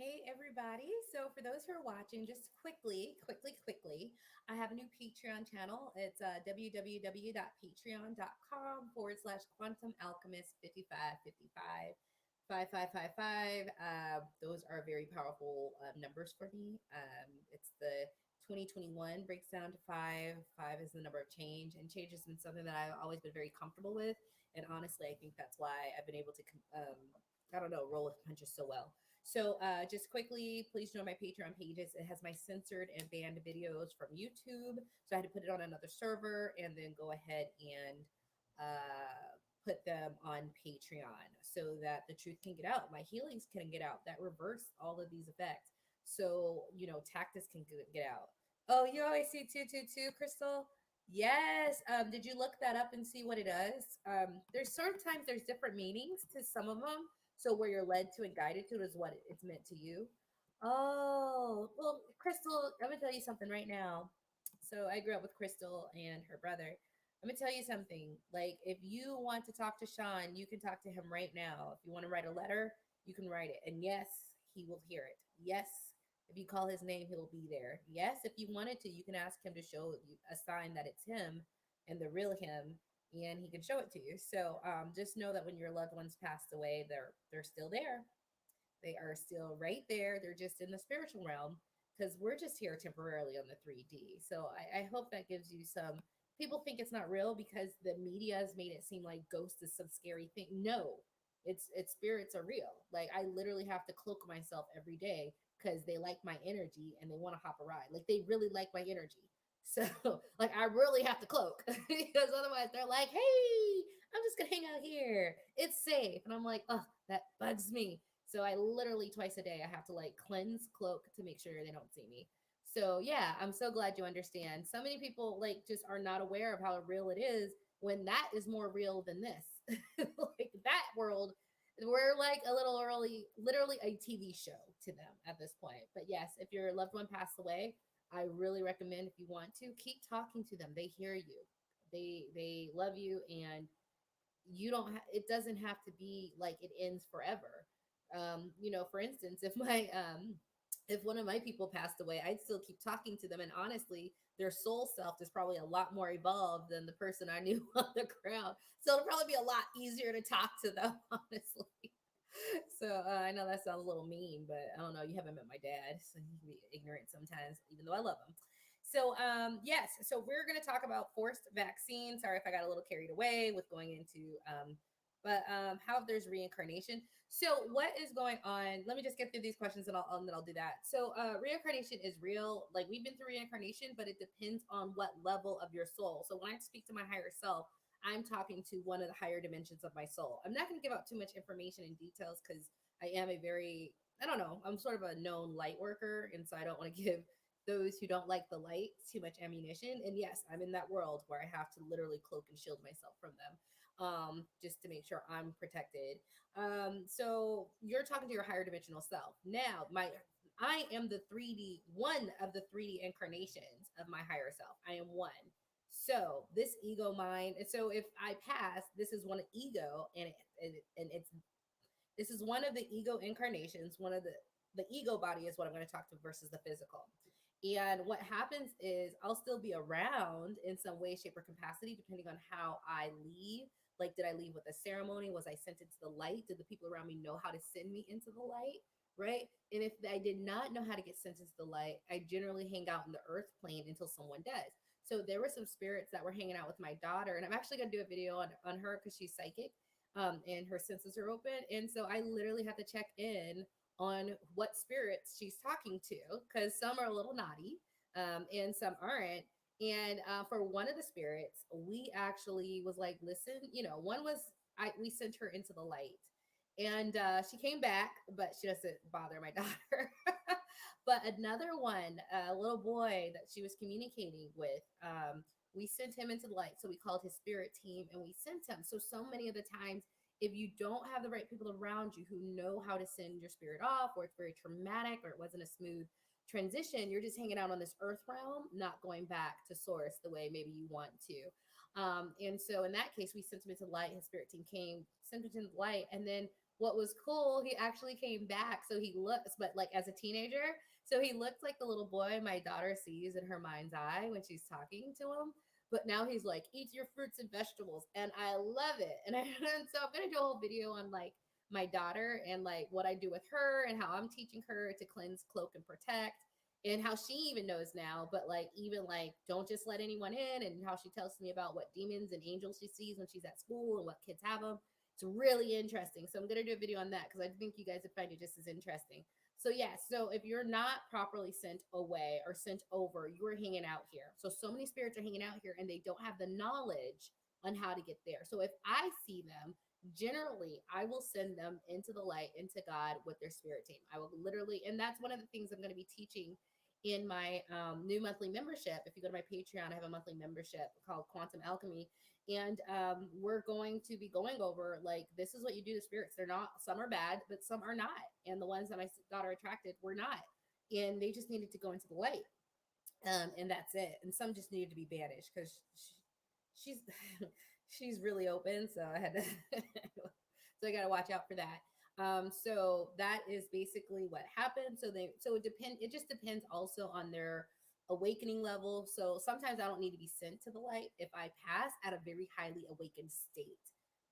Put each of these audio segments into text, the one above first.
Hey everybody. So for those who are watching, just quickly, I have a new Patreon channel. It's www.patreon.com/quantum alchemist 5555 5555. Those are very powerful numbers for me. It's the 2021 breaks down to five. Five is the number of change, and change has been something that I've always been very comfortable with. And honestly, I think that's why I've been able to, I don't know, roll with punches so well. So, just quickly, please join my Patreon pages. It has my censored and banned videos from YouTube. So, I had to put it on another server and then go ahead and put them on Patreon so that the truth can get out. My healings can get out that reverse all of these effects. So, tactics can get out. Oh, you always see 222, Crystal? Yes. Did you look that up and see what it does? There's sometimes there's different meanings to some of them, so where you're led to and guided to is what it's meant to you. Oh, well, Crystal, I'm gonna tell you something right now. So I grew up with Crystal and her brother. I'm gonna tell you something. Like, if you want to talk to Sean, you can talk to him right now. If you want to write a letter, you can write it. And yes, he will hear it. Yes, if you call his name, he'll be there. Yes, if you wanted to, you can ask him to show you a sign that it's him and the real him, and he can show it to you. So just know that when your loved ones passed away, they're still there. They are still right there. They're just in the spiritual realm because we're just here temporarily on the 3D. So I hope that gives you some. People think it's not real because the media has made it seem like ghost is some scary thing. No, it's spirits are real. Like, I literally have to cloak myself every day because they like my energy and they want to hop a ride. Like, they really like my energy. So, like, I really have to cloak because otherwise they're like, hey, I'm just gonna hang out here. It's safe. And I'm like, oh, that bugs me. So I literally twice a day I have to like cleanse, cloak to make sure they don't see me. So yeah, I'm so glad you understand. So many people like just are not aware of how real it is when that is more real than this. Like, that world, we're like a little early, literally a TV show to them at this point. But yes, if your loved one passed away, I really recommend, if you want to, keep talking to them. They hear you. They love you, and you don't it doesn't have to be like it ends forever. For instance, if one of my people passed away, I'd still keep talking to them, and honestly, their soul self is probably a lot more evolved than the person I knew on the ground, so it'll probably be a lot easier to talk to them, honestly. So I know that sounds a little mean, but I don't know, you haven't met my dad, so he can be ignorant sometimes, even though I love him. So yes, so we're going to talk about forced vaccines. Sorry if I got a little carried away with going into how there's reincarnation. So what is going on? Let me just get through these questions, and then I'll do that. So reincarnation is real. Like, we've been through reincarnation, but it depends on what level of your soul. So when I speak to my higher self, I'm talking to one of the higher dimensions of my soul. I'm not going to give out too much information and details because I am a very, I don't know, I'm sort of a known light worker. And so I don't want to give those who don't like the light too much ammunition. And yes, I'm in that world where I have to literally cloak and shield myself from them, just to make sure I'm protected. So you're talking to your higher dimensional self. Now, I am the 3D, one of the 3D incarnations of my higher self. I am one. So this ego mind, and so if I pass, this is one ego, and it's this is one of the ego incarnations. One of the ego body is what I'm going to talk to versus the physical. And what happens is I'll still be around in some way, shape, or capacity, depending on how I leave. Like, did I leave with a ceremony? Was I sent into the light? Did the people around me know how to send me into the light? Right. And if I did not know how to get sent into the light, I generally hang out in the earth plane until someone does. So there were some spirits that were hanging out with my daughter, and I'm actually going to do a video on her because she's psychic, and her senses are open. And so I literally have to check in on what spirits she's talking to, because some are a little naughty, and some aren't. And for one of the spirits, we actually was like, listen, one was we sent her into the light, and she came back, but she doesn't bother my daughter. But another one, a little boy that she was communicating with, we sent him into the light. So we called his spirit team and we sent him. So many of the times, if you don't have the right people around you who know how to send your spirit off, or it's very traumatic, or it wasn't a smooth transition, you're just hanging out on this earth realm, not going back to source the way maybe you want to. And so in that case, we sent him into light. His spirit team came, sent him into light. And then what was cool, he actually came back. So he looks, but like as a teenager, so he looked like the little boy my daughter sees in her mind's eye when she's talking to him. But now he's like, eat your fruits and vegetables. And I love it. And so I'm going to do a whole video on like my daughter and like what I do with her and how I'm teaching her to cleanse, cloak, and protect. And how she even knows now, but like, even like, don't just let anyone in, and how she tells me about what demons and angels she sees when she's at school and what kids have them. It's really interesting. So I'm going to do a video on that because I think you guys would find it just as interesting. So yeah, so if you're not properly sent away or sent over, you're hanging out here. So many spirits are hanging out here and they don't have the knowledge on how to get there. So if I see them, generally I will send them into the light, into God with their spirit team. I will literally, and that's one of the things I'm going to be teaching in my new monthly membership. If you go to my Patreon, I have a monthly membership called Quantum Alchemy, and we're going to be going over like, this is what you do to spirits. They're not, some are bad, but some are not, and the ones that my daughter attracted were not, and they just needed to go into the light, and that's it. And some just needed to be banished because she's she's really open, so I had to so I got to watch out for that. So that is basically what happened. It just depends also on their awakening level. So sometimes I don't need to be sent to the light if I pass at a very highly awakened state.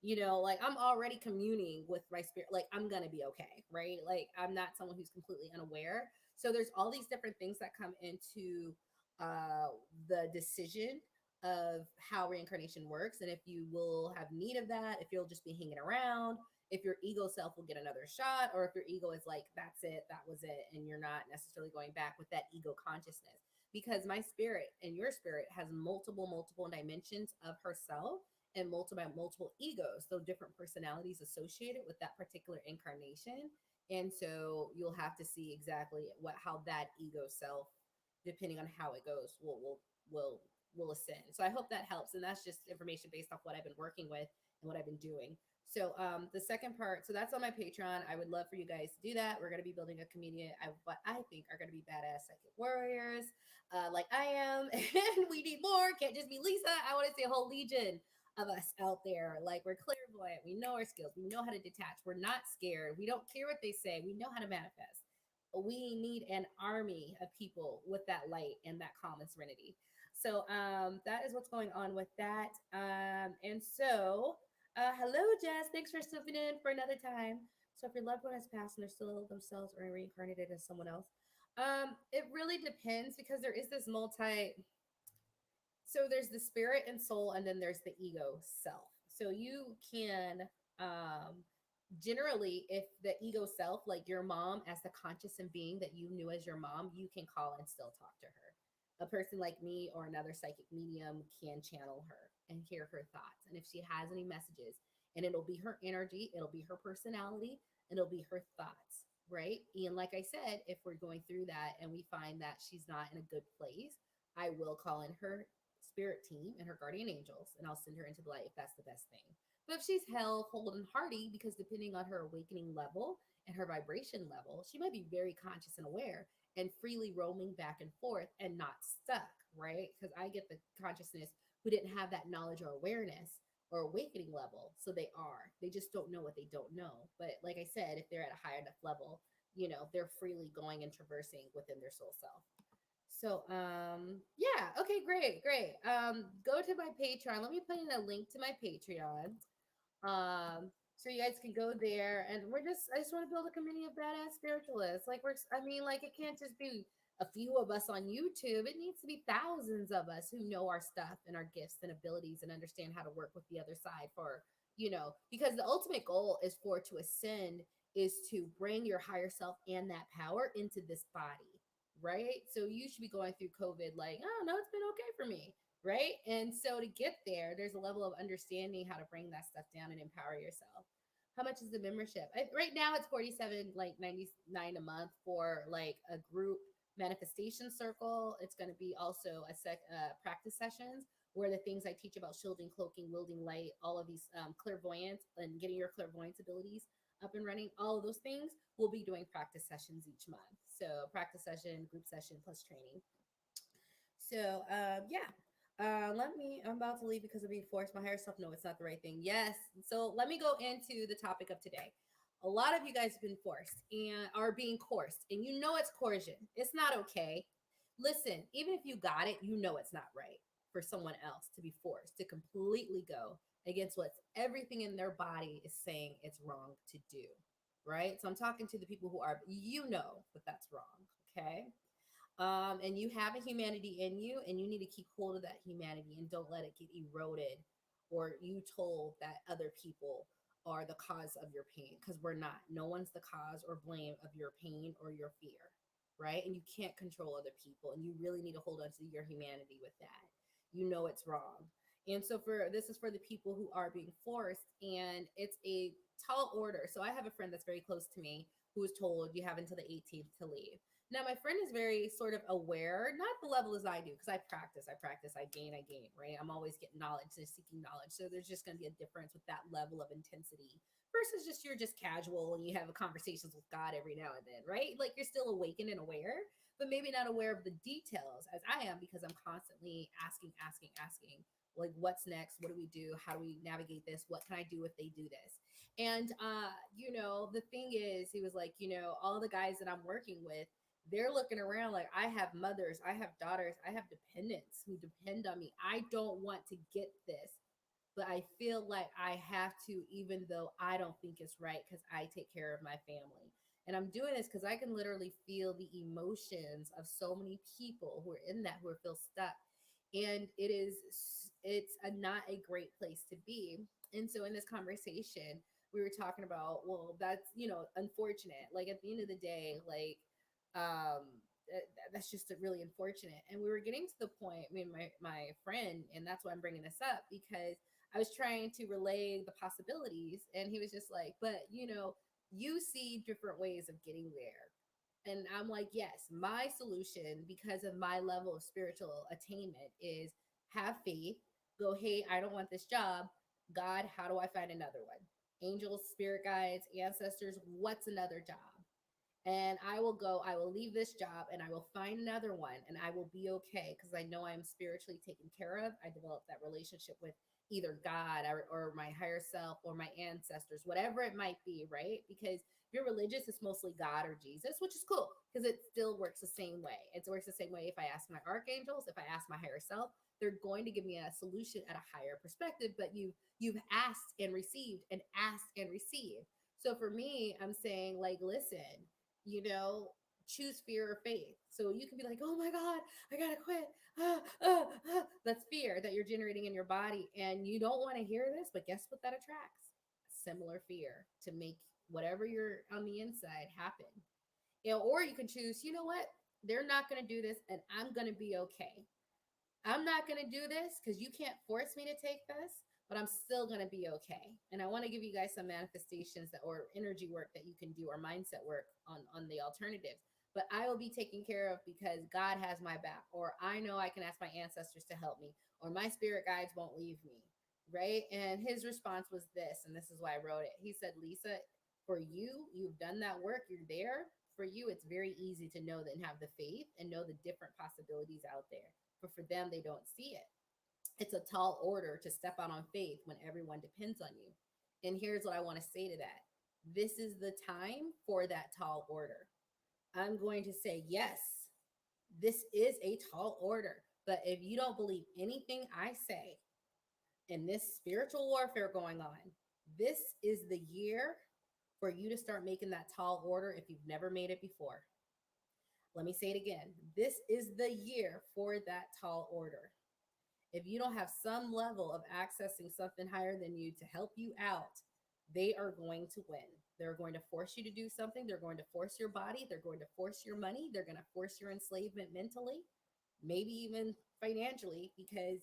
Like I'm already communing with my spirit, like I'm gonna be okay, right? Like I'm not someone who's completely unaware. So there's all these different things that come into uh the decision of how reincarnation works, and if you will have need of that, if you'll just be hanging around, if your ego self will get another shot, or if your ego is like, that's it, that was it, and you're not necessarily going back with that ego consciousness. Because my spirit and your spirit has multiple dimensions of herself, and multiple egos, so different personalities associated with that particular incarnation. And so you'll have to see exactly how that ego self, depending on how it goes, will ascend. So I hope that helps. And that's just information based off what I've been working with and what I've been doing. So the second part, so that's on my Patreon. I would love for you guys to do that. We're going to be building a community of what I think are going to be badass psychic warriors, like I am. And we need more. Can't just be Lisa. I want to see a whole legion of us out there. Like, we're clairvoyant. We know our skills. We know how to detach. We're not scared. We don't care what they say. We know how to manifest. We need an army of people with that light and that calm and serenity. So that is what's going on with that. Hello, Jess. Thanks for stepping in for another time. So if your loved one has passed and they're still themselves or reincarnated as someone else, it really depends, because there is this so there's the spirit and soul, and then there's the ego self. So you can generally, if the ego self, like your mom as the conscious and being that you knew as your mom, you can call and still talk to her. A person like me or another psychic medium can channel her and hear her thoughts. And if she has any messages, and it'll be her energy, it'll be her personality, and it'll be her thoughts, right? And like I said, if we're going through that and we find that she's not in a good place, I will call in her spirit team and her guardian angels, and I'll send her into the light if that's the best thing. But if she's held, whole, and hearty, because depending on her awakening level and her vibration level, she might be very conscious and aware and freely roaming back and forth and not stuck, right? Because I get the consciousness who didn't have that knowledge or awareness or awakening level. So they are. They just don't know what they don't know. But like I said, if they're at a high enough level, they're freely going and traversing within their soul self. So yeah, okay, great. Go to my Patreon. Let me put in a link to my Patreon. So you guys can go there, and I just want to build a community of badass spiritualists. Like like it can't just be a few of us on YouTube. It needs to be thousands of us who know our stuff and our gifts and abilities and understand how to work with the other side because the ultimate goal is to ascend, is to bring your higher self and that power into this body, right? So you should be going through COVID like, oh no, it's been okay for me, right? And so to get there, there's a level of understanding how to bring that stuff down and empower yourself. How much is the membership? Right now it's 47 like 99 a month for like a group manifestation circle. It's going to be also practice sessions where the things I teach about shielding, cloaking, wielding light, all of these clairvoyance and getting your clairvoyance abilities up and running, all of those things, we'll be doing practice sessions each month. So practice session, group session, plus training. So yeah. I'm about to leave because of being forced. My higher self, no, it's not the right thing. Yes. So let me go into the topic of today. A lot of you guys have been forced and are being coerced, and you know it's coercion. It's not okay. Listen, even if you got it, you know it's not right for someone else to be forced to completely go against what everything in their body is saying it's wrong to do. Right? So I'm talking to the people who are, you know that that's wrong. Okay. And you have a humanity in you, and you need to keep hold of that humanity and don't let it get eroded or you told that other people are the cause of your pain, because we're not. No one's the cause or blame of your pain or your fear, right? And you can't control other people, and you really need to hold on to your humanity with that. You know it's wrong. And so for this is for the people who are being forced, and it's a tall order. So I have a friend that's very close to me who was told you have until the 18th to leave. Now, my friend is very sort of aware, not the level as I do, because I gain, right? I'm always getting knowledge, so seeking knowledge. So there's just going to be a difference with that level of intensity versus just you're just casual and you have conversations with God every now and then, right? Like you're still awakened and aware, but maybe not aware of the details as I am, because I'm constantly asking, like, what's next? What do we do? How do we navigate this? What can I do if they do this? And, the thing is, he was like, all the guys that I'm working with, they're looking around like I have mothers, I have daughters, I have dependents who depend on me. I don't want to get this, but I feel like I have to, even though I don't think it's right because I take care of my family. And I'm doing this because I can literally feel the emotions of so many people who are in that, who feel stuck. And it's not a great place to be. And so in this conversation, we were talking about, well, that's, unfortunate. Like at the end of the day, like, um that's just really unfortunate. And we were getting to the point, I mean, my friend, and that's why I'm bringing this up, because I was trying to relay the possibilities, and he was just like, but you see different ways of getting there. And I'm like, yes, my solution, because of my level of spiritual attainment, is have faith, go, hey, I don't want this job, God, how do I find another one? Angels, spirit guides, ancestors, what's another job? And I will leave this job and I will find another one, and I will be okay because I know I'm spiritually taken care of. I developed that relationship with either God or my higher self or my ancestors, whatever it might be, right? Because if you're religious, it's mostly God or Jesus, which is cool because it still works the same way. It works the same way if I ask my archangels, if I ask my higher self, they're going to give me a solution at a higher perspective. But you've asked and received and asked and received. So for me, I'm saying, like, listen, you know, choose fear or faith. So you can be like, oh my God, I gotta quit. That's fear that you're generating in your body. And you don't want to hear this, but guess what that attracts? Similar fear to make whatever you're on the inside happen. Or you can choose, you know what? They're not going to do this and I'm going to be okay. I'm not going to do this because you can't force me to take this, but I'm still going to be okay. And I want to give you guys some manifestations that, or energy work that you can do, or mindset work on the alternatives. But I will be taken care of because God has my back, or I know I can ask my ancestors to help me, or my spirit guides won't leave me. Right. And his response was this, and this is why I wrote it. He said, Lisa, for you, you've done that work, you're there. For you, it's very easy to know that and have the faith and know the different possibilities out there, but for them, they don't see it. It's a tall order to step out on faith when everyone depends on you. And here's what I want to say to that. This is the time for that tall order. I'm going to say, yes, this is a tall order. But if you don't believe anything I say in this spiritual warfare going on, this is the year for you to start making that tall order if you've never made it before. Let me say it again. This is the year for that tall order. If you don't have some level of accessing something higher than you to help you out, they are going to win. They're going to force you to do something. They're going to force your body. They're going to force your money. They're going to force your enslavement mentally, maybe even financially, because,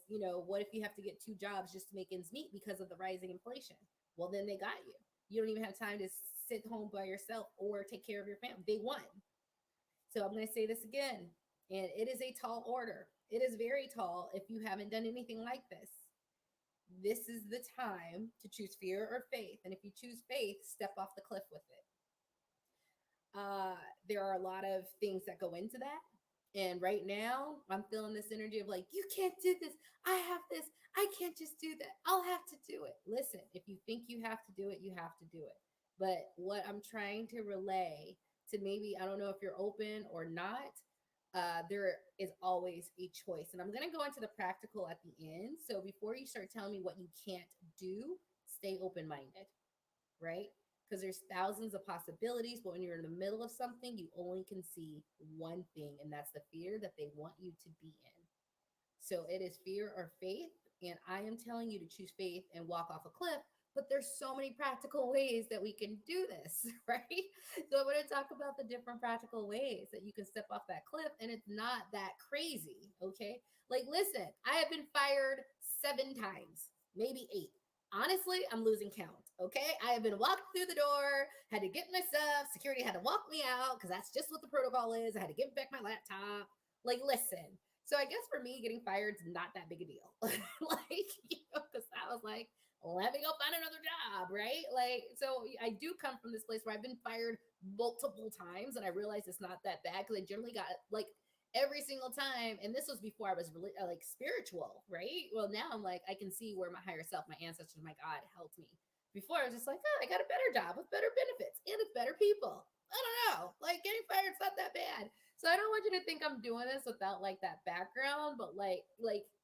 what if you have to get two jobs just to make ends meet because of the rising inflation? Well, then they got you. You don't even have time to sit home by yourself or take care of your family. They won. So I'm going to say this again, and it is a tall order. It is very tall if you haven't done anything like this. This is the time to choose fear or faith. And if you choose faith, step off the cliff with it. There are a lot of things that go into that. And right now, I'm feeling this energy of like, you can't do this. I have this. I can't just do that. I'll have to do it. Listen, if you think you have to do it, you have to do it. But what I'm trying to relay to, maybe, I don't know if you're open or not, there is always a choice. And I'm going to go into the practical at the end. So before you start telling me what you can't do, stay open minded, right? Because there's thousands of possibilities, but when you're in the middle of something, you only can see one thing, and that's the fear that they want you to be in. So it is fear or faith. And I am telling you to choose faith and walk off a cliff. But there's so many practical ways that we can do this, right? So I'm going to talk about the different practical ways that you can step off that cliff. And it's not that crazy, okay? Like, listen, I have been fired 7 times, maybe 8. Honestly, I'm losing count, okay? I have been walked through the door, had to get my stuff. Security had to walk me out because that's just what the protocol is. I had to give back my laptop. Like, listen, so I guess for me, getting fired is not that big a deal. Like, because I was like, let me go find another job, right? Like, so I do come from this place where I've been fired multiple times, and I realized it's not that bad because I generally got like every single time. And this was before I was really like spiritual, right? Well, now I'm like, I can see where my higher self, my ancestors, my God helped me. Before I was just like, oh, I got a better job with better benefits and with better people. I don't know. Like, getting fired is not that bad. So I don't want you to think I'm doing this without like that background, but like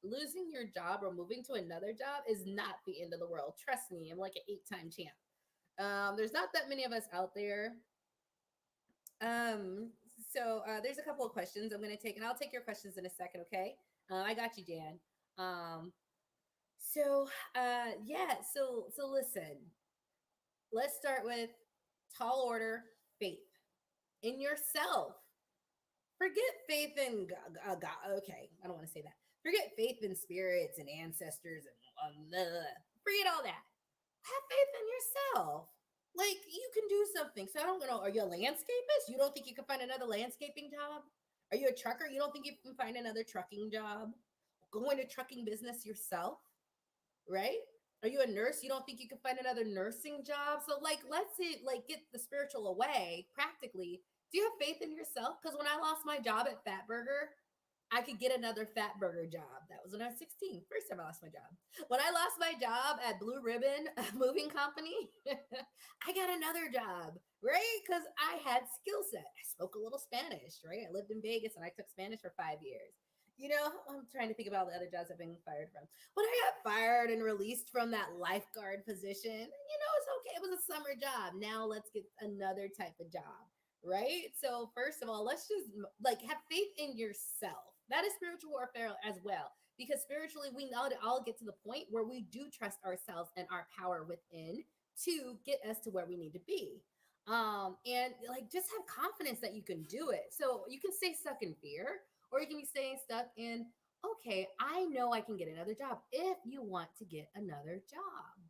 losing your job or moving to another job is not the end of the world. Trust me, I'm like an 8-time champ. There's not that many of us out there. Um, so there's a couple of questions I'm gonna take, and I'll take your questions in a second, okay? I got you, Jan. Um, yeah, so listen, let's start with tall order, faith in yourself. Forget faith in God. Okay, I don't want to say that. Forget faith in spirits and ancestors and forget all that. Have faith in yourself. Like, you can do something. So I don't know. Are you a landscapist? You don't think you can find another landscaping job? Are you a trucker? You don't think you can find another trucking job? Go into trucking business yourself, right? Are you a nurse? You don't think you can find another nursing job? So, like, let's say, like, get the spiritual away practically. Do you have faith in yourself? Because when I lost my job at Fatburger, I could get another Fatburger job. That was when I was 16. First time I lost my job. When I lost my job at Blue Ribbon Moving Company, I got another job, right? Because I had skill set. I spoke a little Spanish, right? I lived in Vegas and I took Spanish for 5 years. I'm trying to think about the other jobs I've been fired from. When I got fired and released from that lifeguard position, it's okay. It was a summer job. Now let's get another type of job, right? So first of all, let's just like have faith in yourself. That is spiritual warfare as well. Because spiritually, we know to all get to the point where we do trust ourselves and our power within to get us to where we need to be. And like just have confidence that you can do it. So you can stay stuck in fear, or you can be staying stuck in, okay, I know I can get another job if you want to get another job,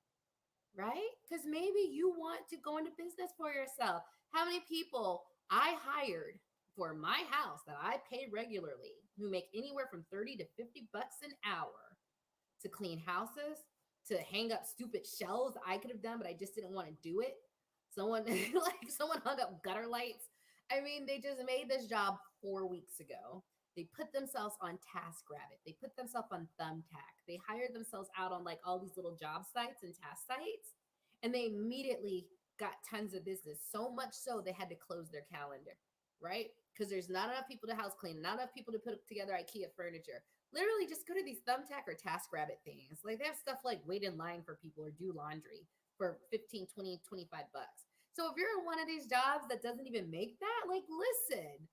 right? Because maybe you want to go into business for yourself. How many people I hired for my house that I pay regularly who make anywhere from 30 to 50 bucks an hour to clean houses, to hang up stupid shelves I could have done, but I just didn't want to do it. Someone like someone hung up gutter lights. I mean, they just made this job 4 weeks ago. They put themselves on TaskRabbit. They put themselves on Thumbtack. They hired themselves out on like all these little job sites and task sites. And they immediately got tons of business. So much so they had to close their calendar, right? Because there's not enough people to house clean, not enough people to put together IKEA furniture. Literally just go to these Thumbtack or TaskRabbit things. Like they have stuff like wait in line for people or do laundry for 15, 20, 25 bucks. So if you're in one of these jobs that doesn't even make that, like listen,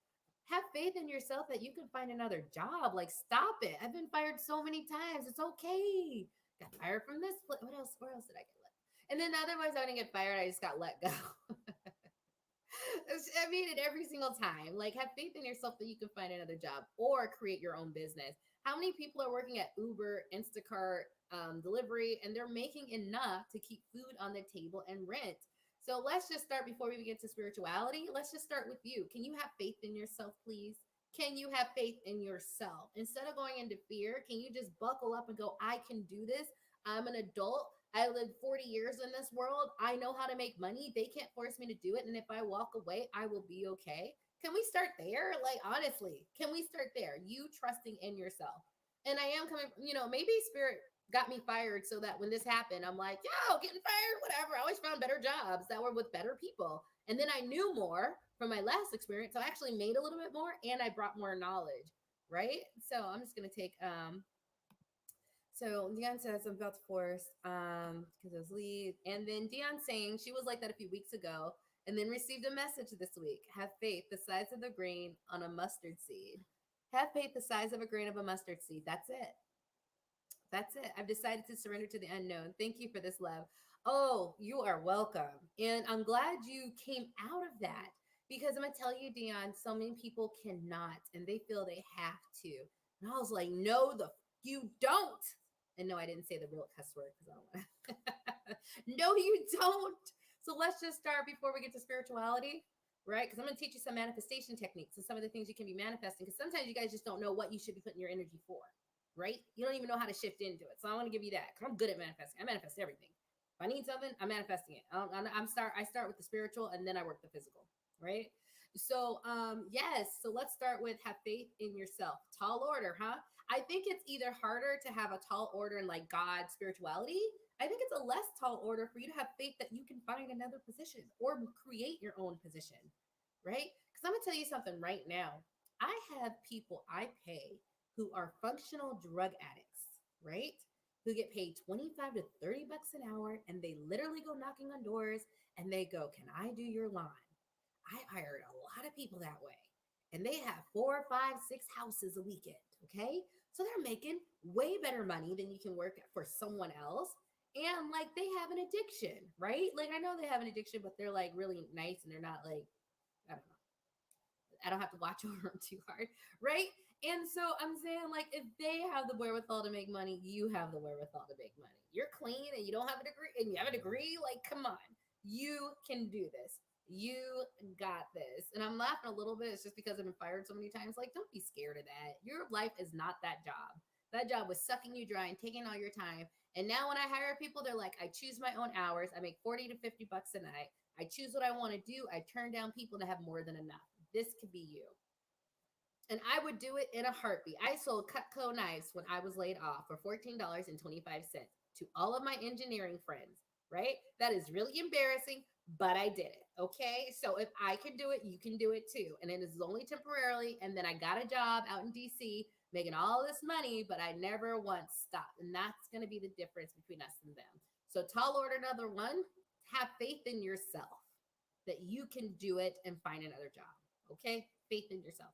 have faith in yourself that you can find another job. Like stop it. I've been fired so many times. It's okay. Got fired from this place. What else? Where else did I get let? And then otherwise I didn't get fired. I just got let go. I mean it every single time. Like have faith in yourself that you can find another job or create your own business. How many people are working at Uber, Instacart, delivery, and they're making enough to keep food on the table and rent? So let's just start before we get to spirituality. Let's just start with you. Can you have faith in yourself, please? Can you have faith in yourself? Instead of going into fear, can you just buckle up and go, I can do this. I'm an adult. I lived 40 years in this world. I know how to make money. They can't force me to do it. And if I walk away, I will be okay. Can we start there? Like, honestly, can we start there? You trusting in yourself. And I am coming, maybe got me fired so that when this happened, I'm like, yo, getting fired, whatever. I always found better jobs that were with better people. And then I knew more from my last experience. So I actually made a little bit more and I brought more knowledge, right? So I'm just gonna take so Dion says I'm about to force because it was lead. And then Dion saying she was like that a few weeks ago and then received a message this week. Have faith the size of the grain on a mustard seed. Have faith the size of a grain of a mustard seed. That's it. That's it. I've decided to surrender to the unknown. Thank you for this love. Oh, you are welcome. And I'm glad you came out of that because I'm going to tell you, Dion, so many people cannot and they feel they have to. And I was like, no, you don't. And no, I didn't say the real cuss word because I don't want to. No, you don't. So let's just start before we get to spirituality, right? Because I'm going to teach you some manifestation techniques and some of the things you can be manifesting. Because sometimes you guys just don't know what you should be putting your energy for, right? You don't even know how to shift into it. So I want to give you that. Because I'm good at manifesting. I manifest everything. If I need something, I'm manifesting it. I start with the spiritual and then I work the physical, right? So yes. So let's start with have faith in yourself. Tall order, huh? I think it's either harder to have a tall order in like God spirituality. I think it's a less tall order for you to have faith that you can find another position or create your own position, right? Because I'm gonna tell you something right now. I have people I pay who are functional drug addicts, right? Who get paid 25 to 30 bucks an hour and they literally go knocking on doors and they go, "Can I do your lawn?" I hired a lot of people that way. And they have 4, 5, 6 houses a weekend. Okay. So they're making way better money than you can work for someone else. And like they have an addiction, right? Like I know they have an addiction, but they're like really nice and they're not like, I don't know. I don't have to watch over them too hard, right? And so I'm saying, like, if they have the wherewithal to make money, you have the wherewithal to make money. You're clean and you don't have a degree, and you have a degree. Like, come on, you can do this. You got this. And I'm laughing a little bit. It's just because I've been fired so many times. Like, don't be scared of that. Your life is not that job. That job was sucking you dry and taking all your time. And now when I hire people, they're like, I choose my own hours. I make 40 to 50 bucks a night. I choose what I want to do. I turn down people that have more than enough. This could be you. And I would do it in a heartbeat. I sold Cutco knives when I was laid off for $14.25 to all of my engineering friends, right? That is really embarrassing, but I did it. Okay. So if I can do it, you can do it too. And it is only temporarily. And then I got a job out in DC making all this money, but I never once stopped. And that's going to be the difference between us and them. So tall order number one, have faith in yourself that you can do it and find another job. Okay. Faith in yourself.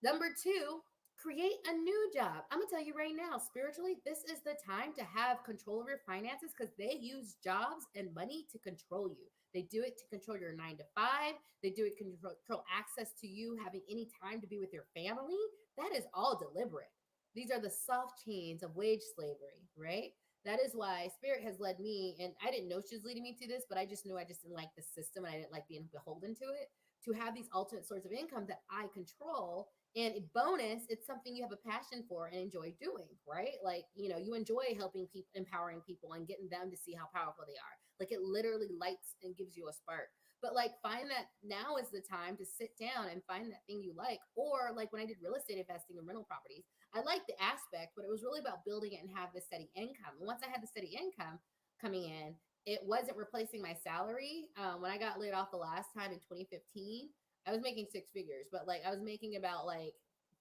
Number two, create a new job. I'm gonna tell you right now, spiritually, this is the time to have control of your finances because they use jobs and money to control you. They do it to control your 9 to 5. They do it to control access to you having any time to be with your family. That is all deliberate. These are the soft chains of wage slavery, right? That is why Spirit has led me, and I didn't know she was leading me to this, but I just knew I just didn't like the system and I didn't like being beholden to it. To have these alternate sources of income that I control and bonus, it's something you have a passion for and enjoy doing, right? Like, you enjoy helping people, empowering people and getting them to see how powerful they are. Like it literally lights and gives you a spark. But like find that now is the time to sit down and find that thing you like. Or like when I did real estate investing in rental properties, I liked the aspect, but it was really about building it and have the steady income. And once I had the steady income coming in, it wasn't replacing my salary. When I got laid off the last time in 2015, I was making six figures, but like I was making about like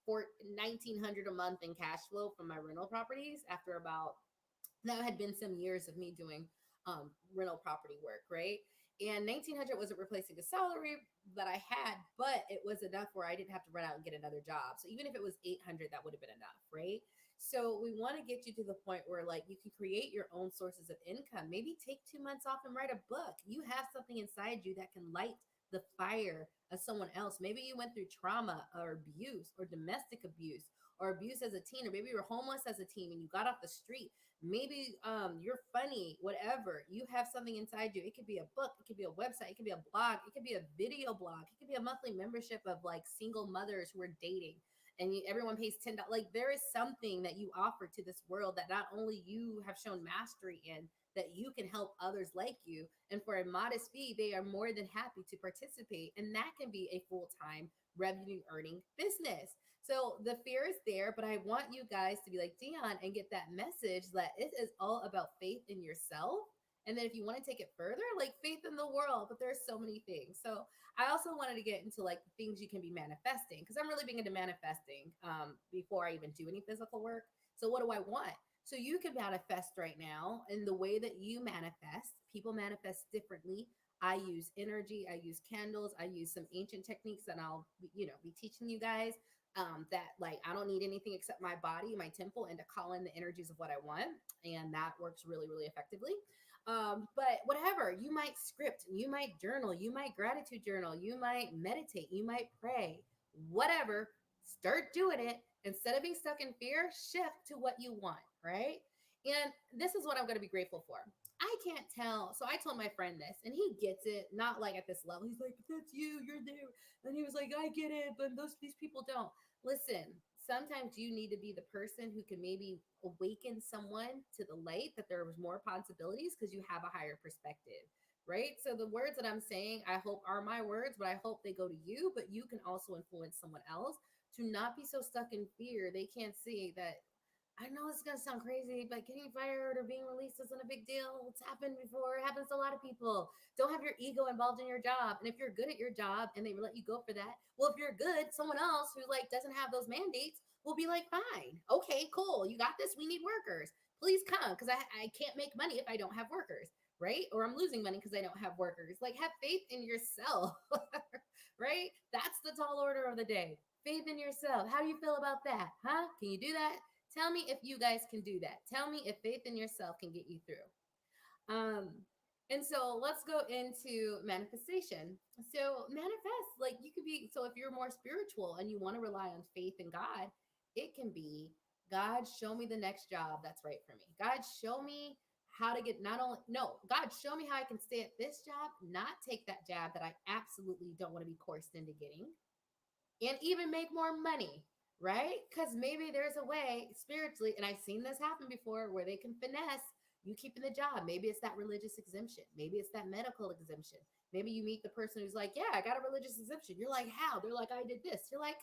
1900 a month in cash flow from my rental properties after about that had been some years of me doing rental property work, right? And 1900 wasn't replacing the salary that I had, but it was enough where I didn't have to run out and get another job. So even if it was 800, that would have been enough, right? So we want to get you to the point where like you can create your own sources of income. Maybe take 2 months off and write a book. You have something inside you that can light the fire of someone else. Maybe you went through trauma or abuse or domestic abuse or abuse as a teen, or maybe you were homeless as a teen and you got off the street. Maybe you're funny, whatever. You have something inside you. It could be a book, it could be a website, it could be a blog, it could be a video blog, it could be a monthly membership of like single mothers who are dating and everyone pays $10. Like there is something that you offer to this world that not only you have shown mastery in, that you can help others like you. And for a modest fee, they are more than happy to participate. And that can be a full-time revenue earning business. So the fear is there, but I want you guys to be like Dion and get that message that it is all about faith in yourself. And then if you want to take it further, like faith in the world, but there's so many things. So I also wanted to get into like the things you can be manifesting because I'm really big into manifesting before I even do any physical work. So what do I want? So you can manifest right now in the way that you manifest. People manifest differently. I use energy, I use candles, I use some ancient techniques that I'll be teaching you guys. That like I don't need anything except my body, my temple, and to call in the energies of what I want, and that works really, really effectively. But whatever, you might script, you might journal, you might gratitude journal, you might meditate, you might pray, whatever. Start doing it instead of being stuck in fear. Shift to what you want, right? And this is what I'm going to be grateful for. I can't tell. So I told my friend this, and he gets it, not like at this level. He's like, but that's you, you're there. And he was like, I get it, but these people don't. Listen, sometimes you need to be the person who can maybe awaken someone to the light that there was more possibilities because you have a higher perspective, right? So the words that I'm saying, I hope are my words, but I hope they go to you, but you can also influence someone else to not be so stuck in fear. They can't see that. I know it's gonna sound crazy, but getting fired or being released isn't a big deal. It's happened before. It happens to a lot of people. Don't have your ego involved in your job. And if you're good at your job and they let you go for that, well, if you're good, someone else who like doesn't have those mandates will be like, fine, okay, cool, you got this. We need workers. Please come because I can't make money if I don't have workers, right? Or I'm losing money because I don't have workers. Like, have faith in yourself, right? That's the tall order of the day. Faith in yourself. How do you feel about that? Huh? Can you do that? Tell me if you guys can do that. Tell me if faith in yourself can get you through. Um, and so let's go into manifestation. So manifest, like you could be, so if you're more spiritual and you want to rely on faith in God, it can be God, show me the next job that's right for me. God, show me how to get not only, no, God, show me how I can stay at this job, not take that job that I absolutely don't want to be coerced into getting and even make more money, right? Because maybe there's a way spiritually, and I've seen this happen before where they can finesse you keeping the job. Maybe it's that religious exemption. Maybe it's that medical exemption. Maybe you meet the person who's like, yeah, I got a religious exemption. You're like, how? They're like, I did this. You're like,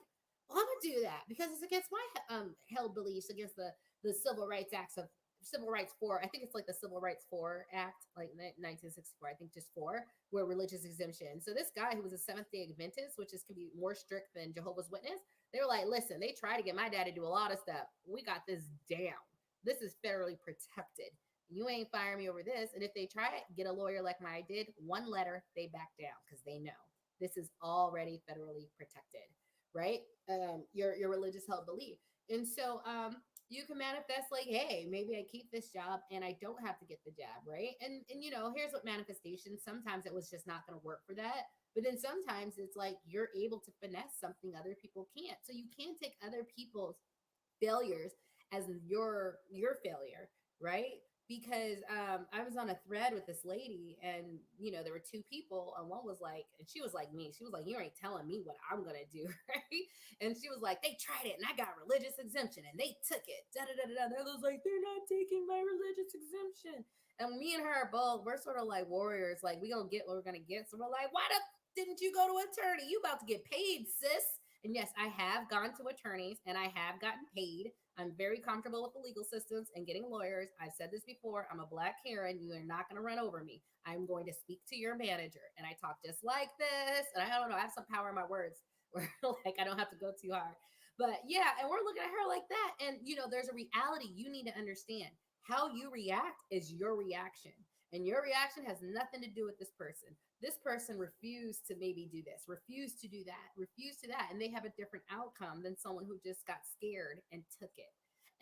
well, I'm gonna do that because it's against my held beliefs, against the civil rights acts of civil rights 4. I think it's like the civil rights 4 act, like 1964. I think just 4, where religious exemption. So this guy who was a Seventh Day Adventist, which is can be more strict than Jehovah's Witness, they were like, listen, they try to get my dad to do a lot of stuff. We got this down. This is federally protected. You ain't firing me over this. And if they try it, get a lawyer like I did. One letter, they back down because they know this is already federally protected, right? Your religious held belief. And so you can manifest like, hey, maybe I keep this job and I don't have to get the job, right? And here's what manifestation. Sometimes it was just not going to work for that. But then sometimes it's like you're able to finesse something other people can't. So you can take other people's failures as your failure, right? Because I was on a thread with this lady, and there were two people, and one was like, and she was like me. She was like, "You ain't telling me what I'm gonna do," right? And she was like, "They tried it, and I got religious exemption, and they took it." Da da da da. And I was like, "They're not taking my religious exemption." And me and her are both, we're sort of like warriors. Like we gonna get what we're gonna get. So we're like, "Why the didn't you go to attorney? You about to get paid, sis." And yes, I have gone to attorneys and I have gotten paid. I'm very comfortable with the legal systems and getting lawyers. I've said this before. I'm a Black Karen. You are not going to run over me. I'm going to speak to your manager. And I talk just like this. And I don't know, I have some power in my words where like I don't have to go too hard. But yeah, and we're looking at her like that. And there's a reality you need to understand. How you react is your reaction. And your reaction has nothing to do with this person. This person refused to maybe do this, refused to do that, refused to that. And they have a different outcome than someone who just got scared and took it.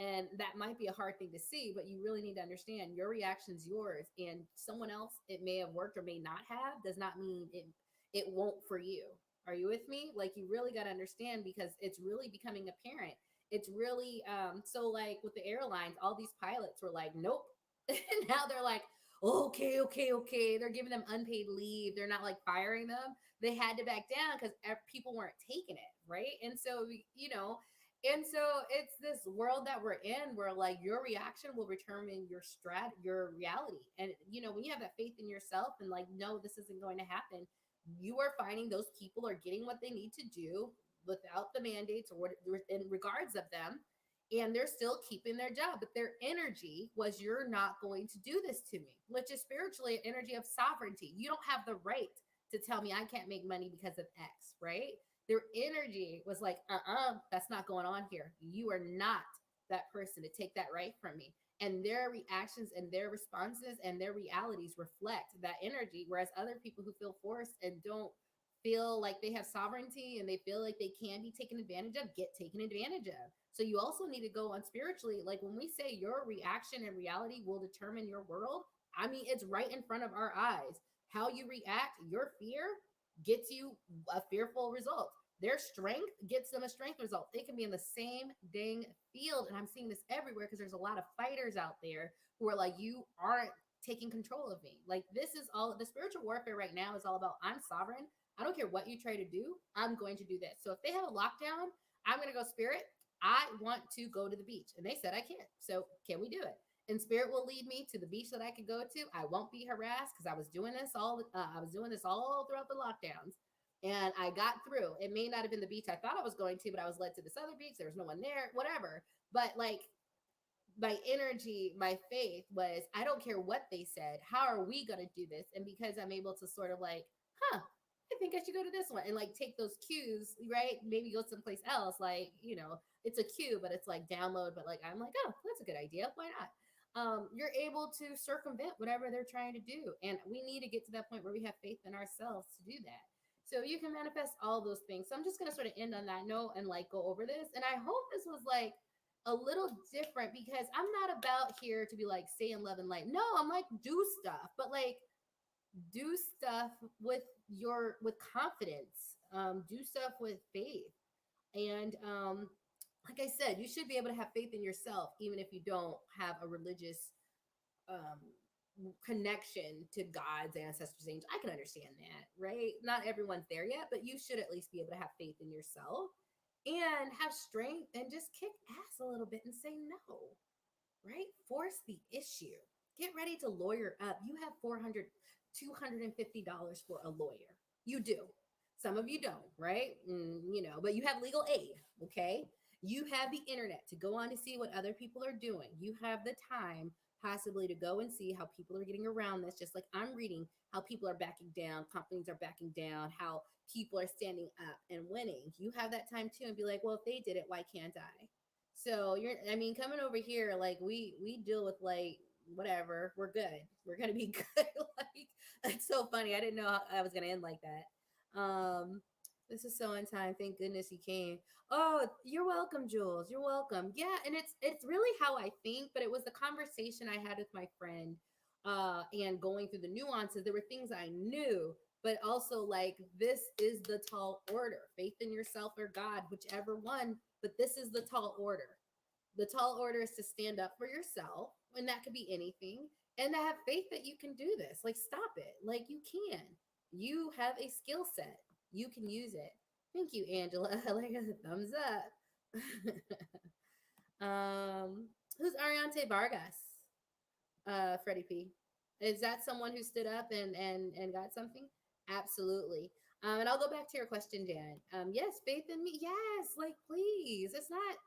And that might be a hard thing to see, but you really need to understand your reaction's yours. And someone else, it may have worked or may not have, does not mean it won't for you. Are you with me? Like you really got to understand because it's really becoming apparent. It's really so like with the airlines, all these pilots were like, nope. And now they're like, okay, okay, okay. They're giving them unpaid leave. They're not like firing them. They had to back down because people weren't taking it, right? And so, and so it's this world that we're in where like your reaction will determine your reality. And when you have that faith in yourself and like, no, this isn't going to happen, you are finding those people are getting what they need to do without the mandates or what in regards of them, and they're still keeping their job, but their energy was, you're not going to do this to me, which is spiritually an energy of sovereignty. You don't have the right to tell me I can't make money because of X, right? Their energy was like, that's not going on here. You are not that person to take that right from me. And their reactions and their responses and their realities reflect that energy. Whereas other people who feel forced and don't feel like they have sovereignty and they feel like they can be taken advantage of, get taken advantage of. So you also need to go on spiritually. Like when we say your reaction and reality will determine your world, I mean, it's right in front of our eyes. How you react, your fear gets you a fearful result. Their strength gets them a strength result. They can be in the same dang field. And I'm seeing this everywhere because there's a lot of fighters out there who are like, you aren't taking control of me. Like this is all the spiritual warfare right now is all about, I'm sovereign. I don't care what you try to do. I'm going to do this. So if they have a lockdown, I'm going to go, Spirit, I want to go to the beach. And they said I can't. So can we do it? And Spirit will lead me to the beach that I could go to. I won't be harassed because I was doing this all throughout the lockdowns. And I got through. It may not have been the beach I thought I was going to, but I was led to this other beach. There was no one there, whatever. But like my energy, my faith was, I don't care what they said. How are we going to do this? And because I'm able to sort of like, I think I should go to this one and like take those cues, right? Maybe go someplace else. Like, it's a cue, but it's like download. But like, I'm like, oh, that's a good idea. Why not? You're able to circumvent whatever they're trying to do. And we need to get to that point where we have faith in ourselves to do that. So you can manifest all those things. So I'm just going to sort of end on that note and like go over this. And I hope this was like a little different because I'm not about here to be like saying love and light. No, I'm like, do stuff, but like do stuff with confidence. Do stuff with faith. And like I said, you should be able to have faith in yourself, even if you don't have a religious um, connection to God's ancestors, angels. I can understand that, right? Not everyone's there yet, but you should at least be able to have faith in yourself and have strength and just kick ass a little bit and say no, right? Force the issue. Get ready to lawyer up. You have $250 for a lawyer. You do. Some of you don't, right? But you have legal aid, okay? You have the internet to go on to see what other people are doing. You have the time possibly to go and see how people are getting around this, just like I'm reading how people are backing down, companies are backing down, how people are standing up and winning. You have that time too and be like, well, if they did it, why can't I? So coming over here, like we deal with like whatever, we're good. We're gonna be good. Like it's so funny. I didn't know I was gonna end like that. This is so on time. Thank goodness he came. Oh, you're welcome, Jules. You're welcome. Yeah, and it's really how I think, but it was the conversation I had with my friend, and going through the nuances. There were things I knew, but also like this is the tall order. Faith in yourself or God, whichever one, but this is the tall order. The tall order is to stand up for yourself, and that could be anything, and to have faith that you can do this. Like, stop it. Like, you can. You have a skill set. You can use it. Thank you, Angela. Like a thumbs up. Who's Ariante Vargas? Freddie P. Is that someone who stood up and got something? Absolutely. And I'll go back to your question, Jan. Yes, faith in me. Yes, like please. It's not.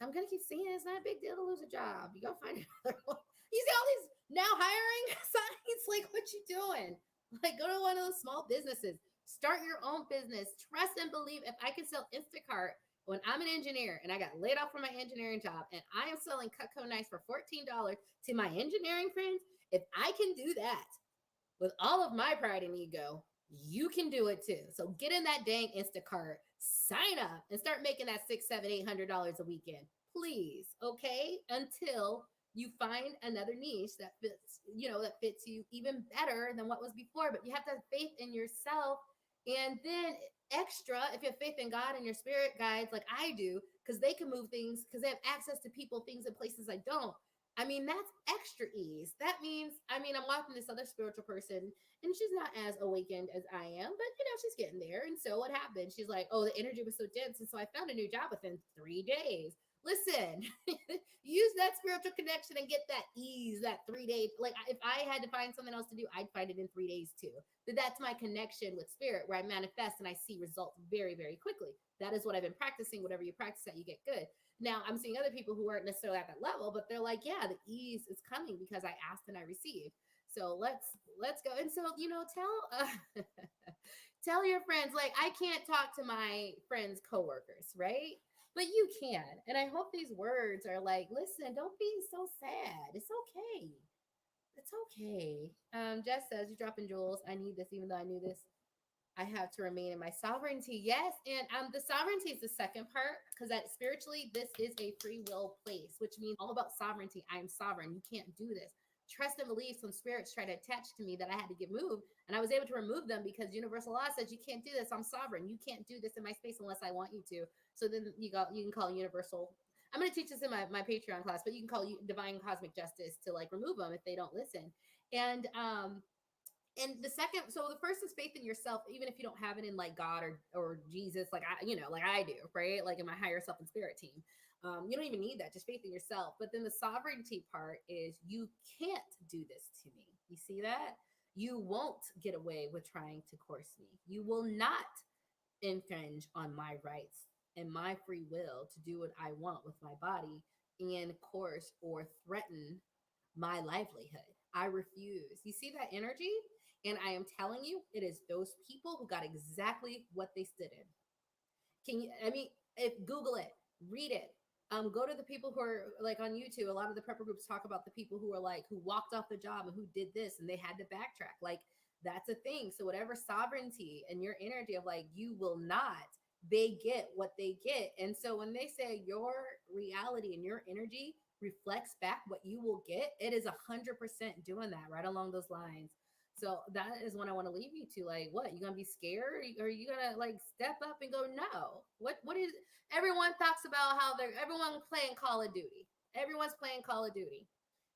I'm gonna keep saying it's not a big deal to lose a job. You gotta find another one. You see all these now hiring signs? Like, what you doing? Like, go to one of those small businesses. Start your own business. Trust and believe. If I can sell Instacart when I'm an engineer and I got laid off from my engineering job and I am selling Cutco knives for $14 to my engineering friends, if I can do that with all of my pride and ego, you can do it too. So get in that dang Instacart, sign up, and start making that $600, $700, $800 a weekend, please. Okay, until you find another niche that fits, that fits you even better than what was before. But you have to have faith in yourself, and then extra if you have faith in God and your spirit guides, like I do, because they can move things because they have access to people, things, and places I don't. That's extra ease. That means, I'm watching this other spiritual person and she's not as awakened as I am, but she's getting there. And so what happened? She's like, oh, the energy was so dense. And so I found a new job within 3 days. Listen, use that spiritual connection and get that ease, that 3 day. Like if I had to find something else to do, I'd find it in 3 days too. But that's my connection with spirit, where I manifest and I see results very, very quickly. That is what I've been practicing. Whatever you practice that, you get good. Now I'm seeing other people who aren't necessarily at that level, but they're like, yeah, the ease is coming because I asked and I received. So let's go. And so tell your friends, like, I can't talk to my friends' coworkers, right? But you can. And I hope these words are like, listen, don't be so sad. It's okay. It's okay. Jess says, you're dropping jewels. I need this, even though I knew this. I have to remain in my sovereignty. Yes, and the sovereignty is the second part, because that spiritually, this is a free will place, which means all about sovereignty. I am sovereign. You can't do this. Trust and belief. Some spirits try to attach to me that I had to get moved, and I was able to remove them because universal law says you can't do this. I'm sovereign. You can't do this in my space unless I want you to. So then you can call universal. I'm going to teach this in my Patreon class, but you can call you divine cosmic justice to like remove them if they don't listen. And the second, so the first is faith in yourself, even if you don't have it in like God or Jesus, like like I do, right? Like in my higher self and spirit team. You don't even need that, just faith in yourself. But then the sovereignty part is you can't do this to me. You see that? You won't get away with trying to coerce me. You will not infringe on my rights and my free will to do what I want with my body and coerce or threaten my livelihood. I refuse. You see that energy? And I am telling you, it is those people who got exactly what they stood in. Can you, I mean, if Google it, read it. Go to the people who are like on YouTube. A lot of the prepper groups talk about the people who are like, who walked off the job and who did this and they had to backtrack. Like, that's a thing. So, whatever sovereignty and your energy of like, you will not, they get what they get. And so, when they say your reality and your energy reflects back what you will get, it is 100% doing that right along those lines. So that is what I want to leave you to. Like, what, you gonna be scared, or you gonna like step up and go, no? What is, everyone talks about how they're, everyone playing Call of Duty. Everyone's playing Call of Duty.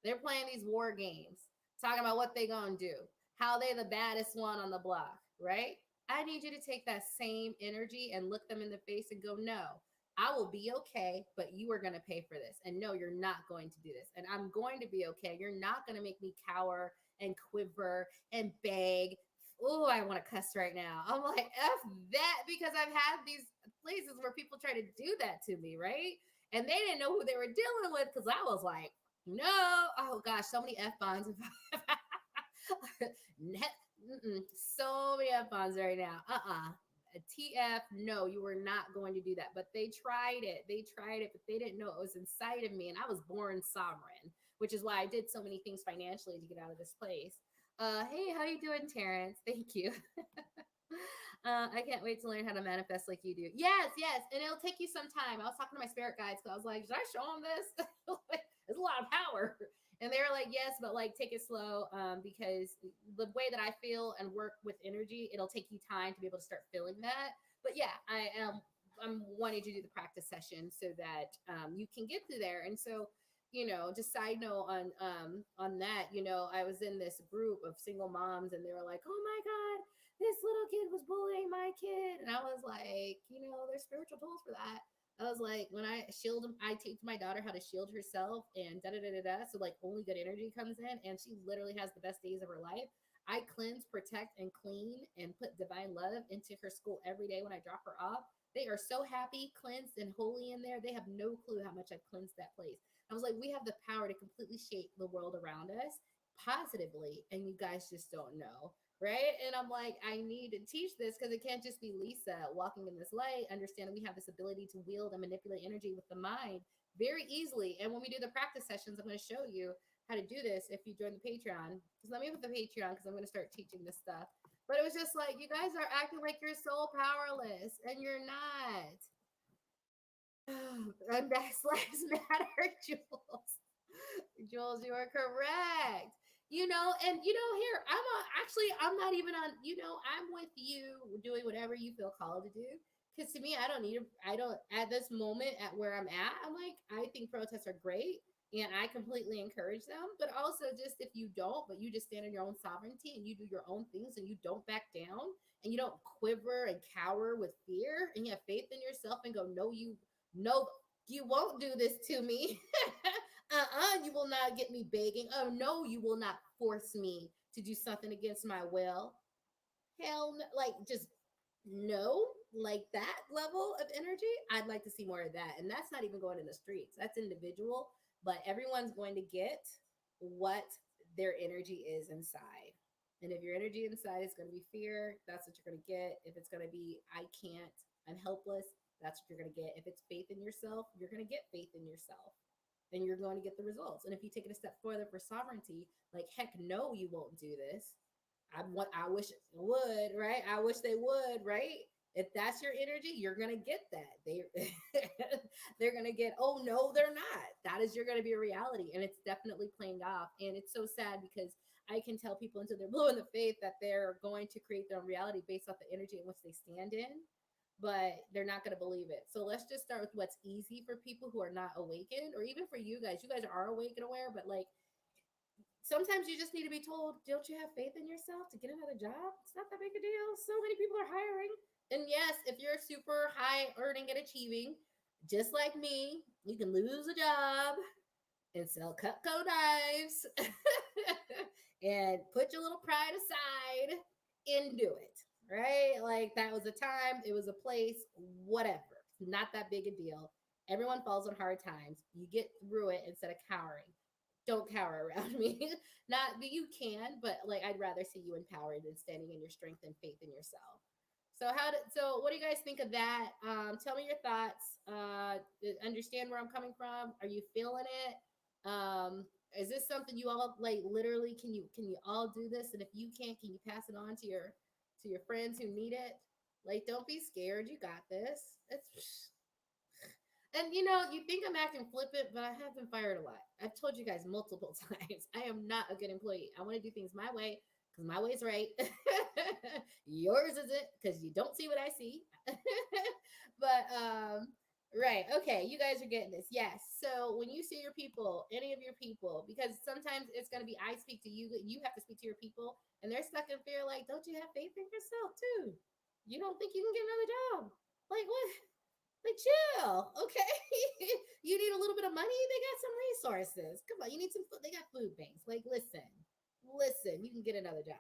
They're playing these war games, talking about what they gonna do, how they the baddest one on the block, right? I need you to take that same energy and look them in the face and go, no, I will be okay, but you are going to pay for this. And no, you're not going to do this. And I'm going to be okay. You're not going to make me cower and quiver and beg. Oh, I want to cuss right now. I'm like, F that, because I've had these places where people try to do that to me, right? And they didn't know who they were dealing with, because I was like, no. Oh gosh, so many F bombs. So many F bombs right now. A TF, no, you were not going to do that. But they tried it. They tried it, but they didn't know it was inside of me. And I was born sovereign, which is why I did so many things financially to get out of this place. Hey, how you doing, Terrence? Thank you. I can't wait to learn how to manifest like you do. Yes, yes. And it'll take you some time. I was talking to my spirit guides because I was like, should I show them this? It's a lot of power. And they were like, yes, but like take it slow, because the way that I feel and work with energy, it'll take you time to be able to start feeling that. But yeah, I'm wanting to do the practice session so that you can get through there. And so, just side note on that, I was in this group of single moms and they were like, oh my God, this little kid was bullying my kid. And I was like, there's spiritual tools for that. I was like, when I teach my daughter how to shield herself and da da da da da. So like only good energy comes in, and she literally has the best days of her life. I cleanse, protect, and clean and put divine love into her school every day when I drop her off. They are so happy, cleansed, and holy in there. They have no clue how much I've cleansed that place. I was like, we have the power to completely shape the world around us positively, and you guys just don't know. Right. And I'm like, I need to teach this, because it can't just be Lisa walking in this light, understanding we have this ability to wield and manipulate energy with the mind very easily. And when we do the practice sessions, I'm going to show you how to do this if you join the Patreon. Because let me put the Patreon, because I'm going to start teaching this stuff. But it was just like, you guys are acting like you're so powerless, and you're not. And that's lives matter, Jules. Jules, you are correct. Here, I'm not even on, I'm with you doing whatever you feel called to do. Because to me, I don't, at this moment, at where I'm at, I'm like, I think protests are great and I completely encourage them. But also, just if you don't, but you just stand in your own sovereignty and you do your own things and you don't back down and you don't quiver and cower with fear and you have faith in yourself and go, no, You won't do this to me. You will not get me begging. Oh, no, you will not force me to do something against my will. Hell no. Like, just no, like that level of energy. I'd like to see more of that. And that's not even going in the streets, that's individual, but everyone's going to get what their energy is inside. And if your energy inside is going to be fear, that's what you're going to get. If it's going to be, I can't, I'm helpless, that's what you're going to get. If it's faith in yourself, you're going to get faith in yourself and you're going to get the results. And if you take it a step further for sovereignty, like, heck no, you won't do this. I wish it would, right? I wish they would, right? If that's your energy, you're gonna get that. They're gonna get, oh no, they're not. That is you're gonna be a reality. And it's definitely playing off. And it's so sad because I can tell people until they're blue in the faith that they're going to create their own reality based off the energy in which they stand in, but they're not going to believe it. So let's just start with what's easy for people who are not awakened, or even for you guys. You guys are awake and aware, but like, sometimes you just need to be told, don't you have faith in yourself to get another job? It's not that big a deal. So many people are hiring. And yes, if you're super high earning and achieving, just like me, you can lose a job and sell Cutco knives and put your little pride aside and do it. Right? Like, that was a time, it was a place, whatever. Not that big a deal. Everyone falls on hard times. You get through it instead of cowering. Don't cower around me. Not that you can, but like, I'd rather see you empowered than standing in your strength and faith in yourself. So what do you guys think of that? Tell me your thoughts. Understand where I'm coming from. Are you feeling it? Is this something you all like, literally, can you all do this? And if you can't, can you pass it on to your friends who need it? Like, don't be scared. You got this. It's and you think I'm acting flippant, but I have been fired a lot. I've told you guys multiple times. I am not a good employee. I want to do things my way because my way's right. Yours isn't because you don't see what I see. But right, okay, you guys are getting this. Yes. So when you see your people, any of your people, because sometimes it's gonna be I speak to you, you have to speak to your people, and they're stuck in fear. Like, don't you have faith in yourself too? You don't think you can get another job? Like, what? Like, chill, okay? You need a little bit of money? They got some resources. Come on, you need some food. They got food banks. Like, listen, you can get another job.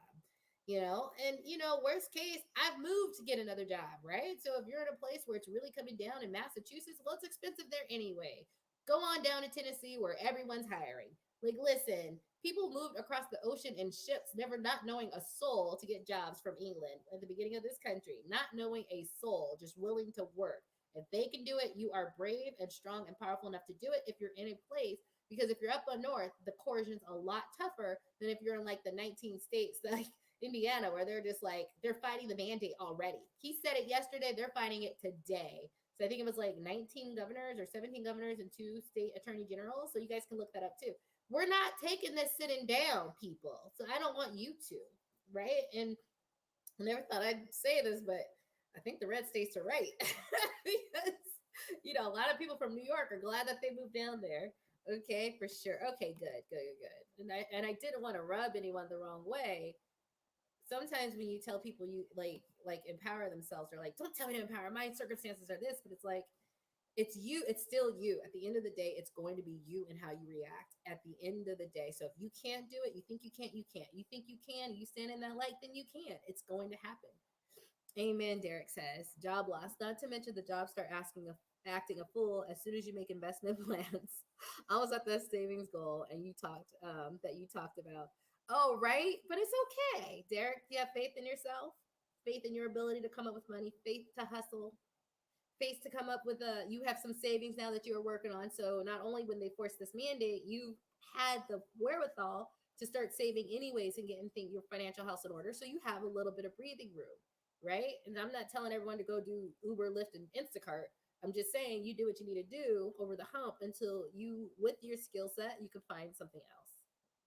And worst case, I've moved to get another job, right? So if you're in a place where it's really coming down in Massachusetts, well, it's expensive there anyway. Go on down to Tennessee where everyone's hiring. Like, listen, people moved across the ocean in ships, never not knowing a soul to get jobs from England at the beginning of this country, not knowing a soul, just willing to work. If they can do it, you are brave and strong and powerful enough to do it if you're in a place. Because if you're up on north, the coercion's a lot tougher than if you're in like the 19 states, like Indiana, where they're just like, they're fighting the mandate already. He said it yesterday, they're fighting it today. So I think it was like 19 governors or 17 governors and 2 state attorney generals. So you guys can look that up too. We're not taking this sitting down, people. So I don't want you to, right? And I never thought I'd say this, but I think the red states are right. Because, a lot of people from New York are glad that they moved down there. Okay, for sure. Okay, good. And I didn't want to rub anyone the wrong way. Sometimes when you tell people you like empower themselves, they're like, don't tell me to empower. My circumstances are this, but it's like, it's you, it's still you. At the end of the day, it's going to be you and how you react at the end of the day. So if you can't do it, you think you can't, you can't. You think you can, you stand in that light, then you can. It's going to happen. Amen, Derek says. Job loss. Not to mention the jobs start acting a fool as soon as you make investment plans. I was at the savings goal and you talked about. Oh, right. But it's okay. Derek, you have faith in yourself, faith in your ability to come up with money, faith to hustle, faith to come up with you have some savings now that you're working on. So not only when they force this mandate, you had the wherewithal to start saving anyways and getting your financial house in order. So you have a little bit of breathing room, right? And I'm not telling everyone to go do Uber, Lyft, and Instacart. I'm just saying you do what you need to do over the hump until you, with your skill set, you can find something else,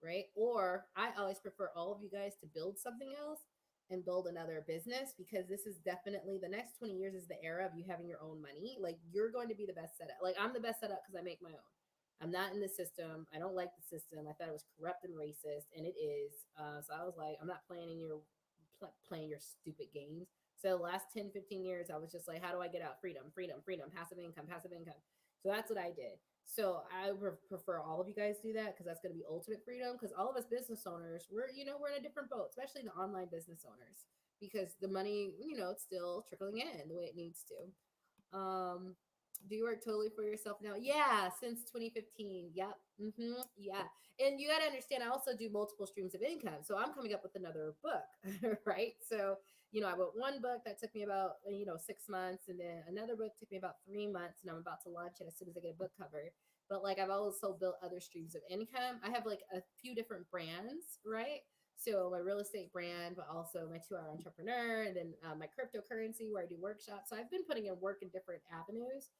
right? Or I always prefer all of you guys to build something else and build another business, because this is definitely the next 20 years is the era of you having your own money. Like, you're going to be the best setup. Like, I'm the best setup because I make my own. I'm not in the system. I don't like the system. I thought it was corrupt and racist, and it is. So I was like, I'm not playing playing your stupid games. So the last 10, 15 years, I was just like, how do I get out? Freedom, freedom, freedom, passive income, passive income. So that's what I did. So I prefer all of you guys do that because that's going to be ultimate freedom. Because all of us business owners, we're in a different boat, especially the online business owners, because the money, it's still trickling in the way it needs to. Do you work totally for yourself now? Yeah, since 2015. Yep. Yeah. And you got to understand, I also do multiple streams of income. So I'm coming up with another book, right? So, I wrote one book that took me about, 6 months. And then another book took me about 3 months. And I'm about to launch it as soon as I get a book cover. But like, I've also built other streams of income. I have like a few different brands, right? So my real estate brand, but also my 2 Hour Entrepreneur, and then my cryptocurrency where I do workshops. So I've been putting in work in different avenues,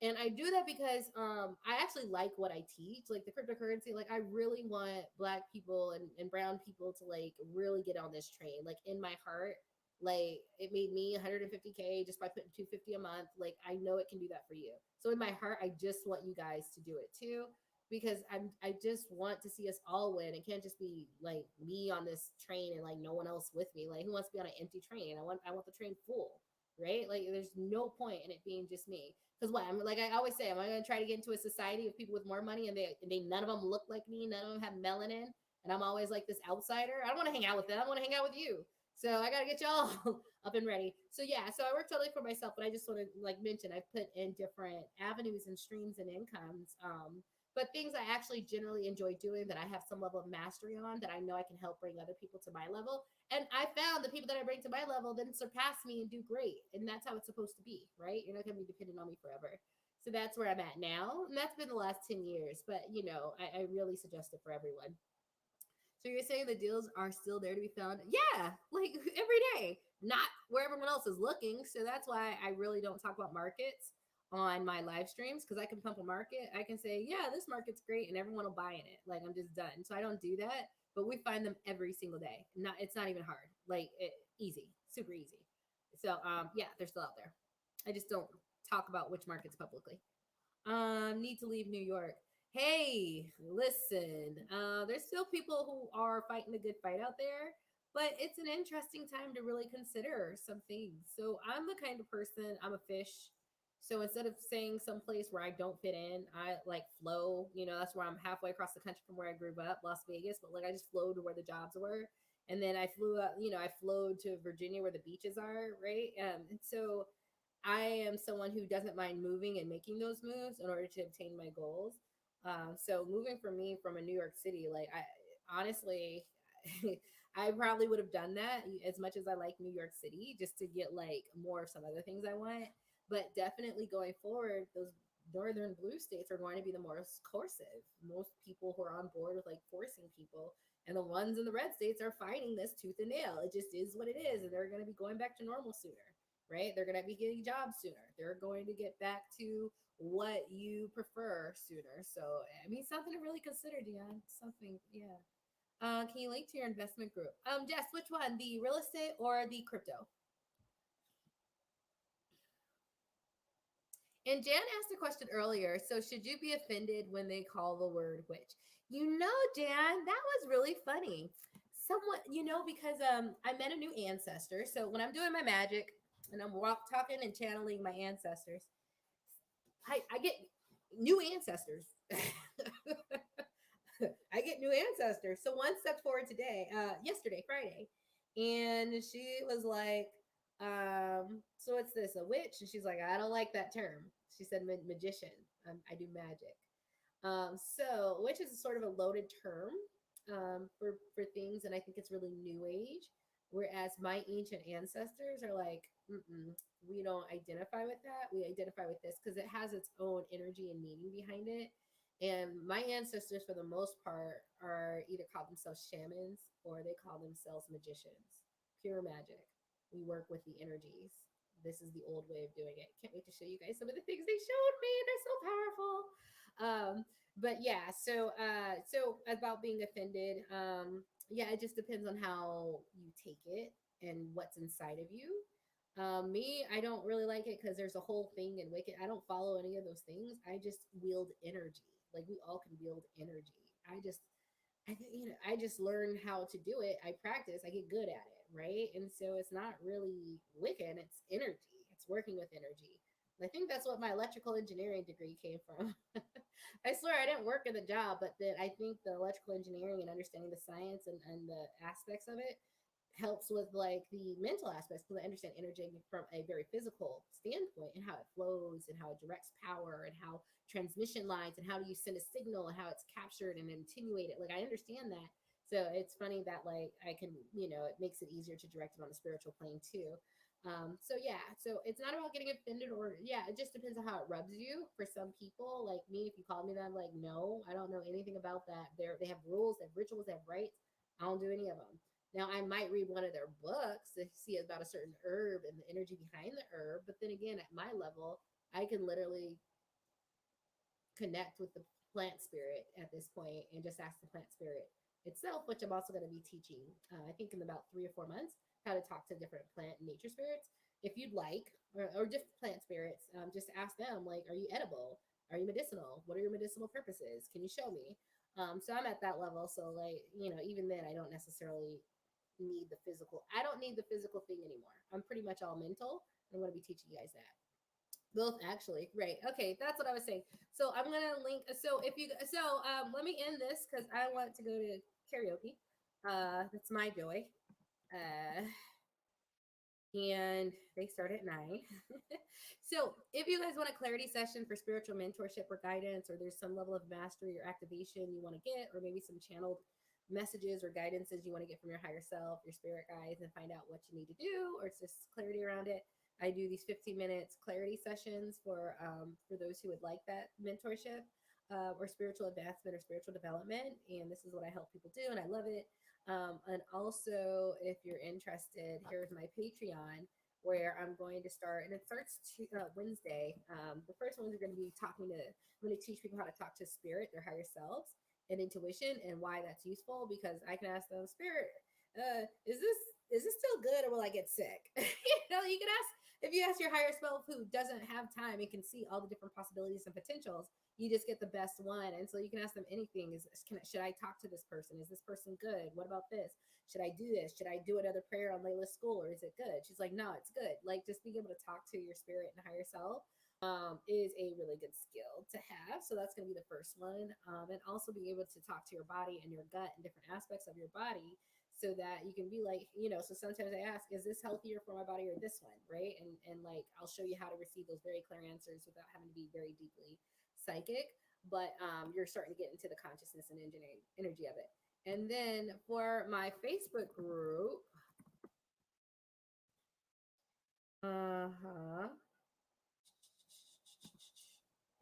and I do that because I actually like what I teach, like the cryptocurrency. Like I really want Black people and brown people to like really get on this train. Like in my heart, like it made me 150K just by putting 250 a month. Like I know it can do that for you. So in my heart, I just want you guys to do it too, because I just want to see us all win. It can't just be like me on this train and like no one else with me. Like who wants to be on an empty train? I want the train full, right? Like there's no point in it being just me. Because what I'm like, I always say, am I going to try to get into a society of people with more money and they none of them look like me, none of them have melanin, and I'm always like this outsider? I don't want to hang out with them. I want to hang out with you. So I got to get y'all up and ready. So yeah, so I work totally for myself, but I just want to like mention I've put in different avenues and streams and incomes. But things I actually generally enjoy doing that I have some level of mastery on that I know I can help bring other people to my level. And I found the people that I bring to my level then surpass me and do great. And that's how it's supposed to be, right? You're not going to be dependent on me forever. So that's where I'm at now. And that's been the last 10 years. But, I really suggest it for everyone. So you're saying the deals are still there to be found? Yeah, like every day, not where everyone else is looking. So that's why I really don't talk about markets on my live streams, because I can pump a market. I can say, yeah, this market's great, and everyone will buy in it. Like I'm just done. So I don't do that. But we find them every single day. It's not even hard. Like easy, super easy. So yeah, they're still out there. I just don't talk about which markets publicly. Need to leave New York. Hey, listen, there's still people who are fighting a good fight out there, but it's an interesting time to really consider some things. So I'm the kind of person, I'm a fish. So instead of saying someplace where I don't fit in, I like flow. That's where I'm halfway across the country from where I grew up, Las Vegas, but like I just flew to where the jobs were. And then I flew up, I flew to Virginia where the beaches are, right? And so I am someone who doesn't mind moving and making those moves in order to obtain my goals. So moving for me from a New York City, like I honestly, I probably would have done that as much as I like New York City, just to get like more of some other things I want. But definitely going forward, those northern blue states are going to be the most coercive. Most people who are on board with like forcing people, and the ones in the red states are fighting this tooth and nail. It just is what it is, and they're going to be going back to normal sooner, right? They're going to be getting jobs sooner. They're going to get back to what you prefer sooner. So, I mean, something to really consider, Dion. Something, yeah. Can you link to your investment group? Jess, which one? The real estate or the crypto? And Jan asked a question earlier. So, should you be offended when they call the word witch? Jan, that was really funny. Someone, because I met a new ancestor. So when I'm doing my magic and I'm talking and channeling my ancestors, I get new ancestors. I get new ancestors. So one stepped forward today, yesterday, Friday, and she was like, so what's this, a witch? And she's like, I don't like that term. She said magician. I do magic. So witch is sort of a loaded term for things, and I think it's really new age. Whereas my ancient ancestors are like, we don't identify with that. We identify with this because it has its own energy and meaning behind it. And my ancestors, for the most part, are either call themselves shamans or they call themselves magicians. Pure magic. We work with the energies. This is the old way of doing it. Can't wait to show you guys some of the things they showed me. They're so powerful. But yeah, so about being offended, yeah, it just depends on how you take it and what's inside of you. Me, I don't really like it because there's a whole thing in Wicked. I don't follow any of those things. I just wield energy. Like we all can wield energy. I just learn how to do it. I practice. I get good at it, right? And so it's not really Wiccan. It's energy. It's working with energy. I think that's what my electrical engineering degree came from. I swear I didn't work in the job, but then I think the electrical engineering and understanding the science and the aspects of it helps with like the mental aspects because I understand energy from a very physical standpoint and how it flows and how it directs power and how transmission lines and how do you send a signal and how it's captured and attenuated. Like I understand that. So it's funny that like I can, it makes it easier to direct it on a spiritual plane too. So yeah, so it's not about getting offended or yeah, it just depends on how it rubs you. For some people, like me, if you call me that, I'm like, no, I don't know anything about that. They have rules, they have rituals, they have rites. I don't do any of them. Now I might read one of their books to see about a certain herb and the energy behind the herb, but then again, at my level, I can literally connect with the plant spirit at this point and just ask the plant spirit itself, which I'm also going to be teaching, I think in about 3 or 4 months, how to talk to different plant and nature spirits. If you'd like, or different plant spirits, just ask them, like, are you edible? Are you medicinal? What are your medicinal purposes? Can you show me? So I'm at that level. So, like, even then, I don't necessarily need the physical. I don't need the physical thing anymore. I'm pretty much all mental. I'm going to be teaching you guys that. Both actually, right? Okay, that's what I was saying. So I'm gonna link. So if you, let me end this because I want to go to karaoke. That's my joy. Uh, and they start at 9. So if you guys want a clarity session for spiritual mentorship or guidance, or there's some level of mastery or activation you want to get, or maybe some channeled messages or guidances you want to get from your higher self, your spirit guides, and find out what you need to do, or it's just clarity around it. I do these 15 minutes clarity sessions for those who would like that mentorship, or spiritual advancement or spiritual development. And this is what I help people do, and I love it. And also, if you're interested, here's my Patreon where I'm going to start, and it starts Wednesday. The first ones are going to be I'm going to teach people how to talk to spirit, their higher selves, and intuition, and why that's useful. Because I can ask them, spirit, is this still good, or will I get sick? You can ask if you ask your higher self who doesn't have time and can see all the different possibilities and potentials, you just get the best one. And so you can ask them anything. Should I talk to this person? Is this person good? What about this? Should I do this? Should I do another prayer on Layla's school, or is it good? She's like, no, it's good. Like, just being able to talk to your spirit and higher self is a really good skill to have. So that's going to be the first one. And also being able to talk to your body and your gut and different aspects of your body so that you can be like, so sometimes I ask, is this healthier for my body or this one? Right. And like, I'll show you how to receive those very clear answers without having to be very deeply psychic, but you're starting to get into the consciousness and energy of it. And then for my Facebook group,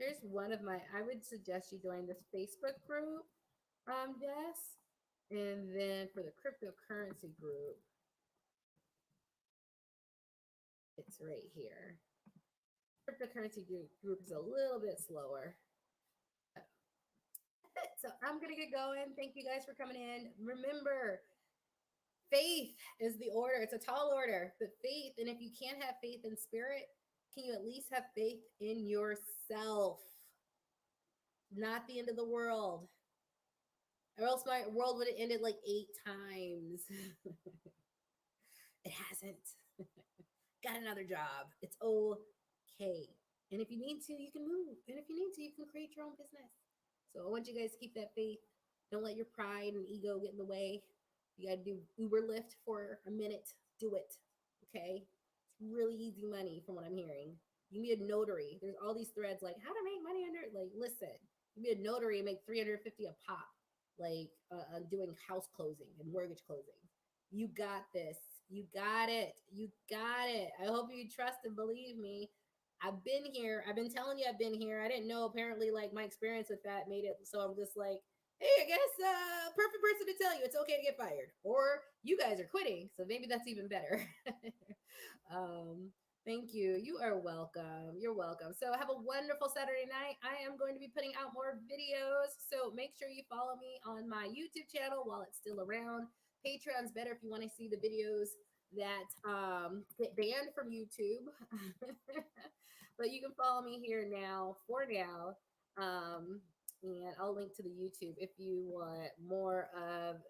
here's one of my, I would suggest you join this Facebook group, Jess. And then for the cryptocurrency group, it's right here. Cryptocurrency group is a little bit slower. So I'm going to get going. Thank you guys for coming in. Remember, faith is the order. It's a tall order, but faith. And if you can't have faith in spirit, can you at least have faith in yourself? Not the end of the world. Or else my world would have ended like 8 times. It hasn't. Got another job. It's okay. And if you need to, you can move. And if you need to, you can create your own business. So I want you guys to keep that faith. Don't let your pride and ego get in the way. You got to do Uber Lyft for a minute. Do it. Okay? It's really easy money from what I'm hearing. You can be a notary. There's all these threads like how to make money under, like, listen, you can be a notary and make $350 a pop, like doing house closing and mortgage closing. You got this. You got it. You got it. I hope you trust and believe me. I've been here. I've been telling you I've been here. I didn't know, apparently, like, my experience with that made it so I'm just like, hey, I guess perfect person to tell you it's okay to get fired. Or you guys are quitting, so maybe that's even better. Thank you. You are welcome. You're welcome. So have a wonderful Saturday night. I am going to be putting out more videos, so make sure you follow me on my YouTube channel while it's still around. Patreon's better if you want to see the videos that get banned from YouTube. But you can follow me here now for now. And I'll link to the YouTube if you want more of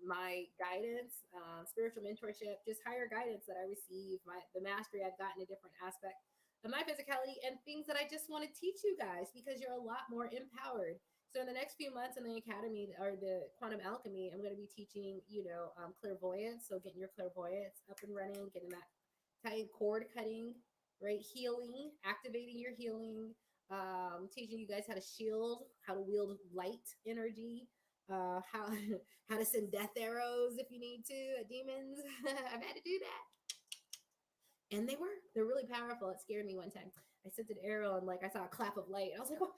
my guidance, spiritual mentorship, just higher guidance that I receive, the mastery I've gotten in different aspects my physicality and things that I just want to teach you guys because you're a lot more empowered. So in the next few months in the academy or the quantum alchemy, I'm going to be teaching, clairvoyance. So getting your clairvoyance up and running, getting that tight cord cutting, right? Healing, activating your healing, teaching you guys how to shield, how to wield light energy, how how to send death arrows if you need to at demons. I've had to do that, and they're really powerful. It scared me one time. I sent an arrow and like I saw a clap of light. I was like, oh.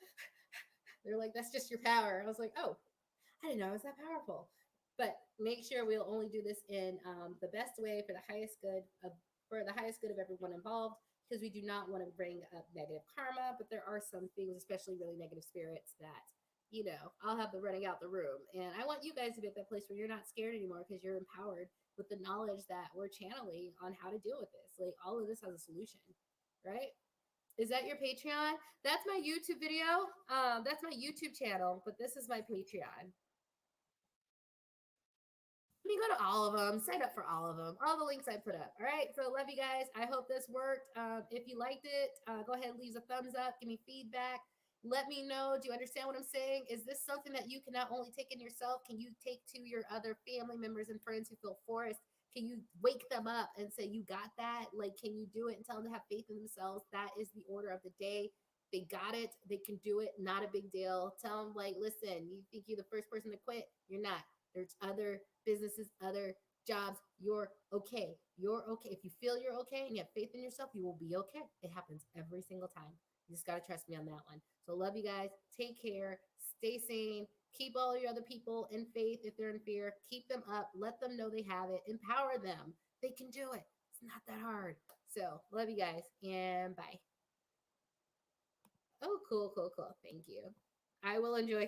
They're like, that's just your power. I was like, oh, I didn't know I was that powerful. But make sure we'll only do this in the best way for the highest good of everyone involved, because we do not want to bring up negative karma. But there are some things, especially really negative spirits, that I'll have the running out the room. And I want you guys to be at that place where you're not scared anymore because you're empowered with the knowledge that we're channeling on how to deal with this. Like all of this has a solution, right? Is that your Patreon? That's my YouTube video. That's my YouTube channel, but this is my Patreon. Let me go to all of them. Sign up for all of them. All the links I put up. All right. So love you guys. I hope this worked. If you liked it, go ahead and leave a thumbs up. Give me feedback. Let me know. Do you understand what I'm saying? Is this something that you can not only take in yourself? Can you take to your other family members and friends who feel forced? Can you wake them up and say, you got that? Like, can you do it and tell them to have faith in themselves? That is the order of the day. They got it. They can do it. Not a big deal. Tell them, like, listen, you think you're the first person to quit? You're not. There's other businesses, other jobs. You're okay. You're okay. If you feel you're okay and you have faith in yourself, you will be okay. It happens every single time. You just got to trust me on that one. So love you guys. Take care. Stay sane. Keep all your other people in faith if they're in fear. Keep them up. Let them know they have it. Empower them. They can do it. It's not that hard. So love you guys and bye. Oh, cool, cool, cool. Thank you. I will enjoy